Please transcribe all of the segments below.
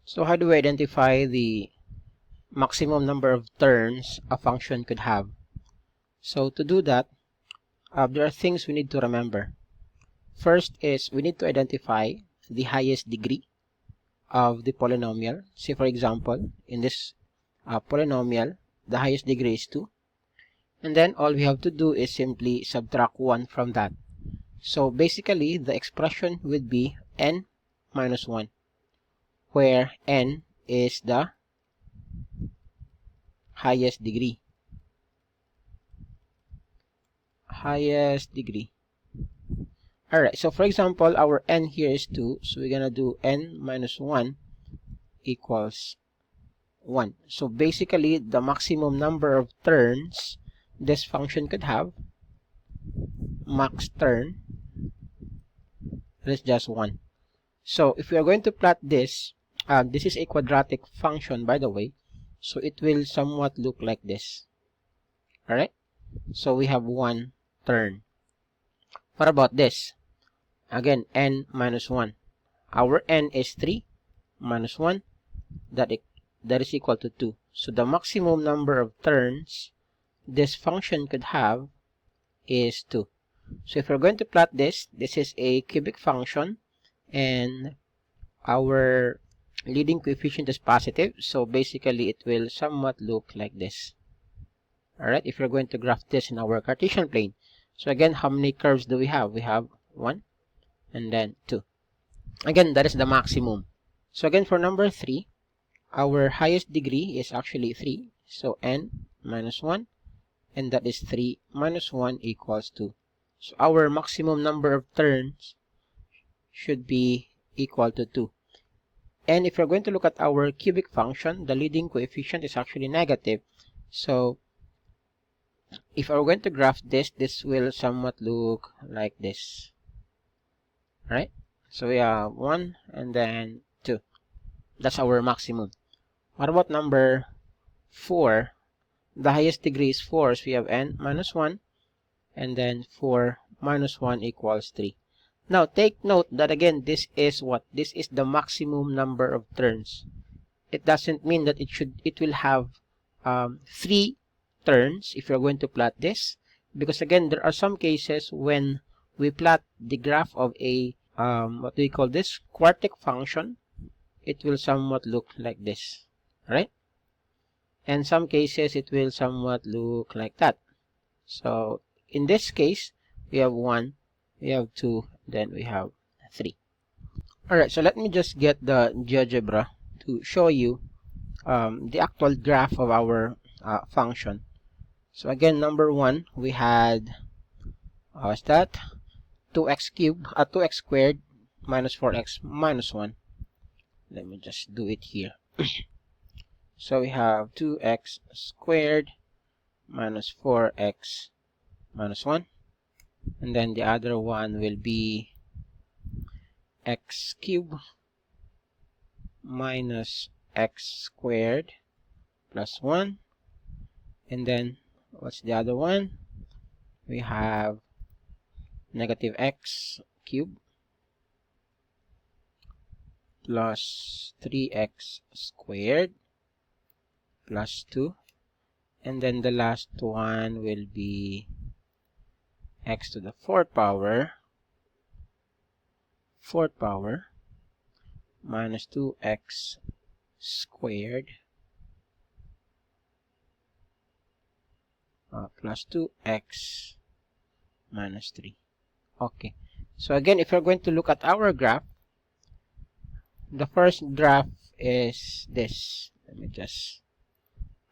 So how do we identify the maximum number of turns a function could have? So to do that, there are things we need to remember. First is we need to identify the highest degree of the polynomial. Say for example, in this polynomial, the highest degree is 2. And then all we have to do is simply subtract 1 from that. So basically, the expression would be n minus 1, where n is the highest degree. Highest degree. Alright, so for example, our n here is 2, so we're gonna do n minus 1 equals 1. So basically, the maximum number of turns this function could have, max turn, is just 1. So if we are going to plot this, this is a quadratic function, by the way, so it will somewhat look like this. Alright, so we have 1 turn. What about this? Again, n minus 1. Our n is 3 minus 1, that is equal to 2. So the maximum number of turns this function could have is 2. So if we're going to plot this, this is a cubic function, and our leading coefficient is positive, so basically it will somewhat look like this. Alright, if we're going to graph this in our Cartesian plane. So again, how many curves do we have? We have 1 and then 2. Again, that is the maximum. So again, for number 3, our highest degree is actually 3. So n minus 1, and that is 3 minus 1 equals 2. So our maximum number of turns should be equal to 2. And if we're going to look at our cubic function, the leading coefficient is actually negative. So if we're going to graph this, this will somewhat look like this. Right? So we have 1 and then 2. That's our maximum. What about number 4? The highest degree is 4, so we have n minus 1, and then 4 minus 1 equals 3. Now, take note that again, this is what? This is the maximum number of turns. It doesn't mean that it will have 3 turns if you're going to plot this, because again, there are some cases when we plot the graph of a what do we call this? Quartic function. It will somewhat look like this, right? And some cases it will somewhat look like that. So in this case, we have 1, we have 2, then we have 3. Alright, so let me just get the GeoGebra to show you the actual graph of our function. So again, number 1, we had, what's that? 2x cubed, 2x squared minus 4x minus 1. Let me just do it here. So we have 2x squared minus 4x minus 1. And then the other one will be x cubed minus x squared plus 1. And then what's the other one? We have negative x cubed plus 3x squared plus 2. And then the last one will be x to the fourth power minus 2x squared plus 2x minus 3. Okay, so again, if you're going to look at our graph, the first graph is this. Let me just...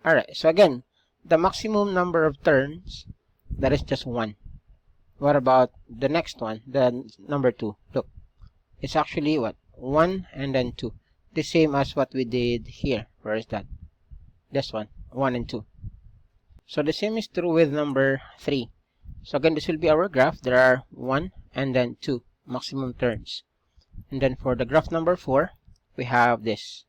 Alright, so again, the maximum number of turns, that is just 1. What about the next one, the number 2? Look, it's actually what? 1 and then 2. The same as what we did here. Where is that? This one, 1 and 2. So the same is true with number 3. So again, this will be our graph. There are 1 and then 2 maximum turns. And then for the graph number 4, we have this.